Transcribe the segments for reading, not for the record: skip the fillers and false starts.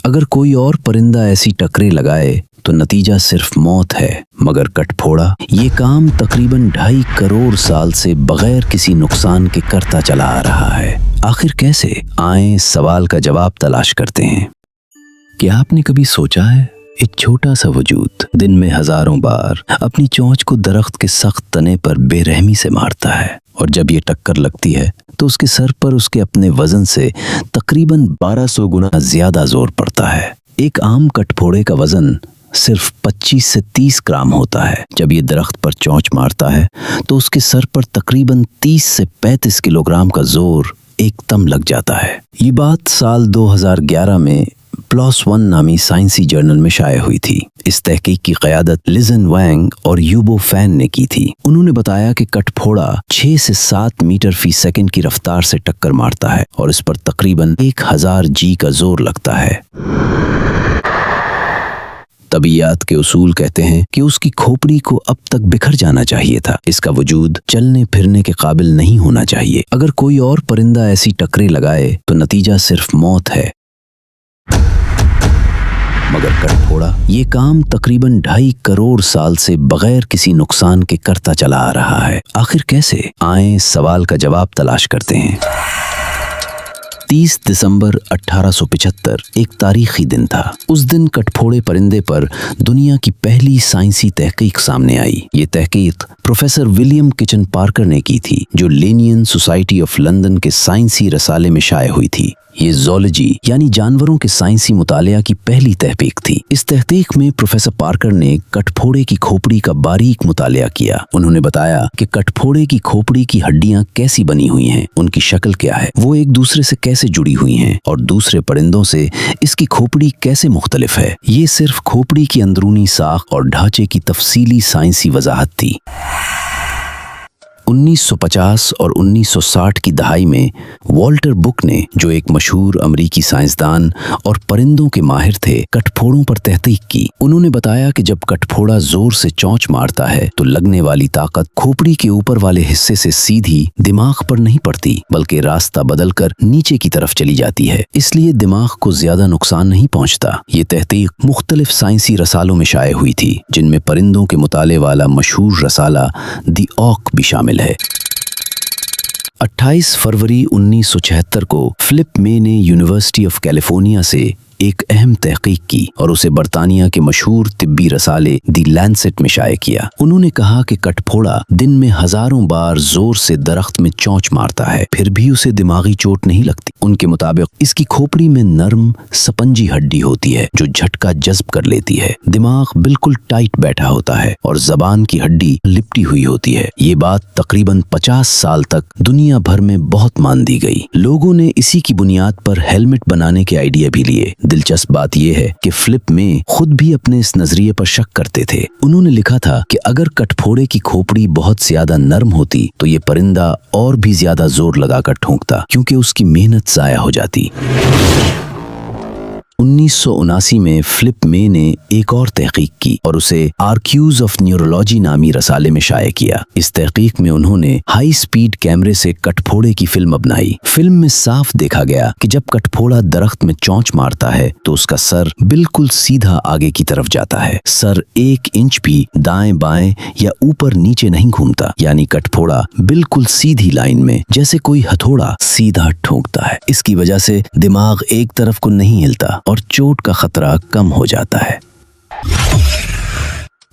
अगर कोई और परिंदा ऐसी टकरे लगाए तो नतीजा सिर्फ मौत है, मगर कटफोड़ा ये काम तकरीबन 2.5 करोड़ साल से बगैर किसी नुकसान के करता चला आ रहा है। आखिर कैसे? आए सवाल का जवाब तलाश करते हैं। क्या आपने कभी सोचा है, एक छोटा सा वजूद दिन में हजारों बार अपनी चोंच को दरख्त के सख्त तने पर बेरहमी से मारता है, और जब ये टक्कर लगती है तो उसके सर पर उसके अपने वजन से तकरीबन 1200 गुना ज्यादा जोर पड़ता है। एक आम कटफोड़े का वजन सिर्फ 25 से 30 ग्राम होता है। जब ये दरख्त पर चोंच मारता है तो उसके सर पर तकरीबन 30 से 35 किलोग्राम का जोर एकदम लग जाता है। ये बात साल 2011 में PLOS ONE नामी साइंसी जर्नल में शाये हुई थी। इस तहकीक की क़यादत लिजन वैंग और यूबो फैन ने की थी। उन्होंने बताया कि कटफोड़ा 6 से 7 मीटर फी सेकंड की रफ्तार से टक्कर मारता है और इस पर तकरीबन 1000 G का जोर लगता है। तबीयत के उसूल कहते हैं कि उसकी खोपड़ी को अब तक बिखर जाना चाहिए था। इसका वजूद चलने फिरने के काबिल नहीं होना चाहिए। अगर कोई और परिंदा ऐसी टकरे लगाए तो नतीजा सिर्फ मौत है, मगर कटफोड़ा ये काम तकरीबन 2.5 करोड़ साल से बगैर किसी नुकसान के करता चला आ रहा है। आखिर कैसे? आए सवाल का जवाब तलाश करते हैं। 30 दिसंबर 1875 एक तारीखी दिन था। उस दिन कटफोड़े परिंदे पर दुनिया की पहली साइंसी तहकीक सामने आई। ये तहकीक प्रोफेसर विलियम किचन पार्कर ने की थी, जो लिनियन सोसाइटी ऑफ लंदन के साइंसी रसाले में शाये हुई थी। ये ज़ूलॉजी यानी जानवरों के साइंसी मुतालिया की पहली तहकीक थी। इस तहकीक में प्रोफेसर पार्कर ने कटफोड़े की खोपड़ी का बारीक मुतालिया किया। उन्होंने बताया कि कटफोड़े की खोपड़ी की हड्डियां कैसी बनी हुई हैं, उनकी शक्ल क्या है, वो एक दूसरे से कैसे जुड़ी हुई हैं और दूसरे परिंदों से इसकी खोपड़ी कैसे मुख्तलिफ है। ये सिर्फ खोपड़ी की अंदरूनी साख और ढांचे की तफसीली साइंसी वजाहत थी। 1950 और 1960 की दहाई में वॉल्टर बुक ने, जो एक मशहूर अमरीकी साइंसदान और परिंदों के माहिर थे, कटफोड़ों पर तहकीक की। उन्होंने बताया कि जब कटफोड़ा जोर से चोंच मारता है तो लगने वाली ताकत खोपड़ी के ऊपर वाले हिस्से से सीधी दिमाग पर नहीं पड़ती, बल्कि रास्ता बदलकर नीचे की तरफ चली जाती है। इसलिए दिमाग को ज्यादा नुकसान नहीं पहुंचता। ये तहकीक मुख्तलिफ साइंसी रसालों में शाये हुई थी, जिनमें परिंदों के मुताले वाला मशहूर रसाला दी ऑक भी शामिल है। 28 फरवरी 1976 को फिलिप मे ने यूनिवर्सिटी ऑफ कैलिफोर्निया से एक अहम तहकीक की और उसे बरतानिया के मशहूर तिब्बी रसाले दी लैंसेट में शाये किया। उन्होंने कहा कि कटफोड़ा दिन में हजारों बार जोर से दरख्त में चोंच मारता है, फिर भी उसे दिमागी चोट नहीं लगती। उनके मुताबिक इसकी खोपड़ी में नरम स्पंजी हड्डी होती है जो झटका जज्ब कर लेती है। दिमाग बिल्कुल टाइट बैठा होता है और जबान की हड्डी लिपटी हुई होती है। ये बात तकरीबन 50 साल तक दुनिया भर में बहुत मान दी गई। लोगों ने इसी की बुनियाद पर हेलमेट बनाने के आइडिया भी लिए। दिलचस्प बात यह है कि फिलिप में खुद भी अपने इस नजरिए पर शक करते थे। उन्होंने लिखा था कि अगर कटफोड़े की खोपड़ी बहुत ज्यादा नरम होती तो ये परिंदा और भी ज्यादा जोर लगाकर ठोंकता, क्योंकि उसकी मेहनत जाया हो जाती। 1979 में फिलिप मे ने एक और तहकीक की और उसे आर्क्यूज ऑफ न्यूरोलॉजी नामी रसाले में शाये किया। इस तहकीक में उन्होंने हाई स्पीड कैमरे से कटफोड़े की फिल्म बनाई। फिल्म में साफ देखा गया कि जब कटफोड़ा दरख्त में चोंच मारता है तो उसका सर बिल्कुल सीधा आगे की तरफ जाता है। सर 1 इंच भी दाएं बाएं या ऊपर नीचे नहीं घूमता, यानी कटफोड़ा बिल्कुल सीधी लाइन में जैसे कोई हथौड़ा सीधा ठोंकता है। इसकी वजह से दिमाग एक तरफ को नहीं हिलता और चोट का खतरा कम हो जाता है।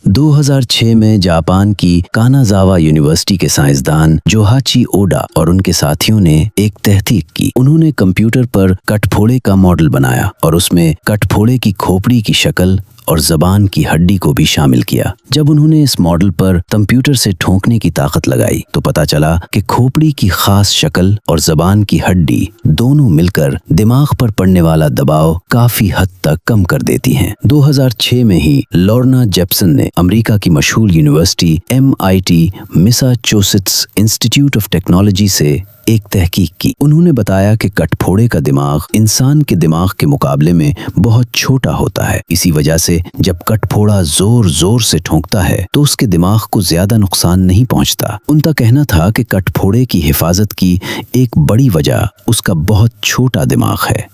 2006 में जापान की कानाजावा यूनिवर्सिटी के साइंसदान जोहाची ओडा और उनके साथियों ने एक तहकीक की। उन्होंने कंप्यूटर पर कटफोड़े का मॉडल बनाया और उसमें कटफोड़े की खोपड़ी की शक्ल और जबान की हड्डी को भी शामिल किया। जब उन्होंने इस मॉडल पर कंप्यूटर से ठोंकने की ताकत लगाई तो पता चला कि खोपड़ी की खास शक्ल और जबान की हड्डी दोनों मिलकर दिमाग पर पड़ने वाला दबाव काफी हद तक कम कर देती हैं। 2006 में ही लॉर्ना जेप्सन ने अमेरिका की मशहूर university MIT Massachusetts institute of technology से एक तहकीक की। उन्होंने बताया कि कटफोड़े का दिमाग इंसान के दिमाग के मुकाबले में बहुत छोटा होता है। इसी वजह से जब कटफोड़ा जोर जोर से ठोंकता है तो उसके दिमाग को ज्यादा नुकसान नहीं पहुंचता। उनका कहना था कि कटफोड़े की हिफाजत की एक बड़ी वजह उसका बहुत छोटा दिमाग है।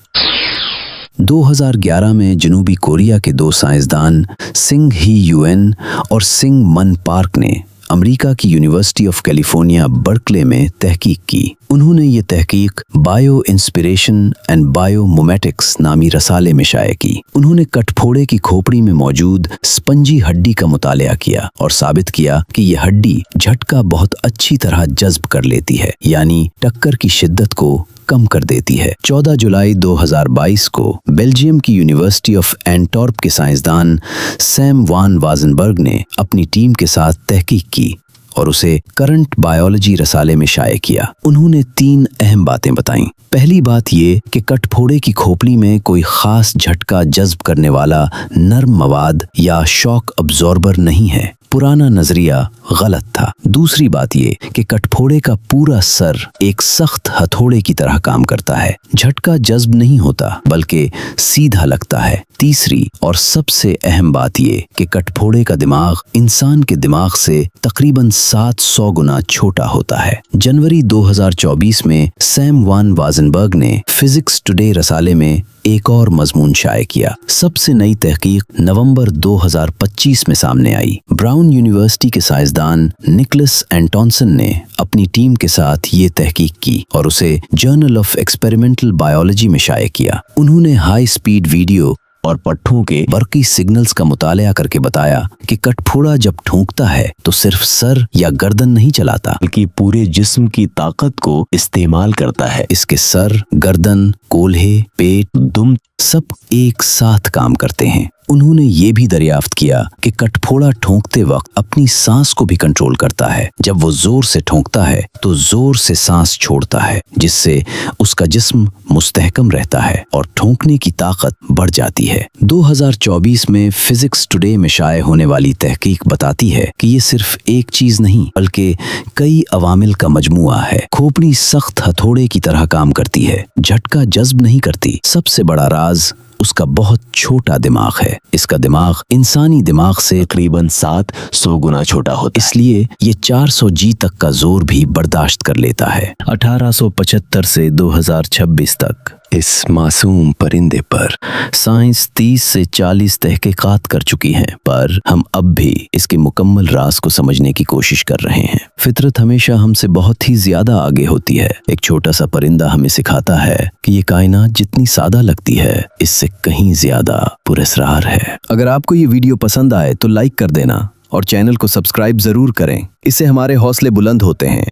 2011 में जनूबी कोरिया के दो साइंसदान सिंग ही यूएन और सिंग मन पार्क ने अमेरिका की यूनिवर्सिटी ऑफ कैलिफोर्निया बर्कले में तहकीक की। उन्होंने ये तहकीक बायो इंस्पिरेशन एंड बायोमोमेटिक्स नामी रसाले में शाये की। उन्होंने कटफोड़े की खोपड़ी में मौजूद स्पंजी हड्डी का मुतालिया किया और साबित किया कि यह हड्डी झटका बहुत अच्छी तरह जज्ब कर लेती है, यानी टक्कर की शिद्दत को कम कर देती है। 14 जुलाई 2022 को बेल्जियम की यूनिवर्सिटी ऑफ एंटवर्प के साइंसदान सैम वान वाजनबर्ग ने अपनी टीम के साथ तहकीक की और उसे करंट बायोलॉजी रसाले में शाये किया। उन्होंने 3 अहम बातें बताईं। पहली बात ये कि कटफोड़े की खोपड़ी में कोई खास झटका जज्ब करने वाला नर्म मवाद या शॉक अब्जॉर्बर नहीं है। पुराना नजरिया गलत था। दूसरी बात ये कि कटफोड़े का पूरा सर एक सख्त हथौड़े की तरह काम करता है, झटका जज्ब नहीं होता बल्कि सीधा लगता है। तीसरी और सबसे अहम बात ये कि कटफोड़े का दिमाग इंसान के दिमाग से तकरीबन 700 गुना छोटा होता है। जनवरी 2024 में सैम वान वाजनबर्ग ने फिजिक्स टुडे रसाले में एक और मजमून शाये किया। सबसे नई तहकीक नवंबर 2025 में सामने आई। ब्राउन यूनिवर्सिटी के साइंसदान निकोलस एंटोनसन ने अपनी टीम के साथ ये तहकीक की और उसे जर्नल ऑफ एक्सपेरिमेंटल बायोलॉजी में शाये किया। उन्होंने हाई स्पीड वीडियो और पट्टों के बर्की सिग्नल्स का मुतालिया करके बताया कि कटफोड़ा जब ठोंकता है तो सिर्फ सर या गर्दन नहीं चलाता बल्कि पूरे जिस्म की ताकत को इस्तेमाल करता है। इसके सर, गर्दन, कोल्हे, पेट, दुम सब एक साथ काम करते हैं। उन्होंने ये भी दरियाफ्त किया कि कटफोड़ा ठोंकते वक्त अपनी सांस को भी कंट्रोल करता है। जब वो जोर से ठोंकता है तो जोर से सांस छोड़ता है, जिससे उसका जिस्म मुस्तहकम रहता है और ठोंकने की ताकत बढ़ जाती है। 2024 में फिजिक्स टुडे में शाये होने वाली तहकीक बताती है कि ये सिर्फ एक चीज नहीं बल्कि कई अवामिल का मजमुआ है। खोपड़ी सख्त हथौड़े की तरह काम करती है, झटका जज्ब नहीं करती। सबसे बड़ा राज उसका बहुत छोटा दिमाग है। इसका दिमाग इंसानी दिमाग से तकरीबन 700 गुना छोटा होता है, इसलिए ये 400 जी तक का जोर भी बर्दाश्त कर लेता है। 1875 से 2026 तक इस मासूम परिंदे पर साइंस 30 से 40 तहकीकात कर चुकी है, पर हम अब भी इसके मुकम्मल राज को समझने की कोशिश कर रहे हैं। फितरत हमेशा हमसे बहुत ही ज्यादा आगे होती है। एक छोटा सा परिंदा हमें सिखाता है कि ये कायनात जितनी सादा लगती है, इससे कहीं ज्यादा पुरअसरार है। अगर आपको ये वीडियो पसंद आए तो लाइक कर देना और चैनल को सब्सक्राइब जरूर करें। इससे हमारे हौसले बुलंद होते हैं।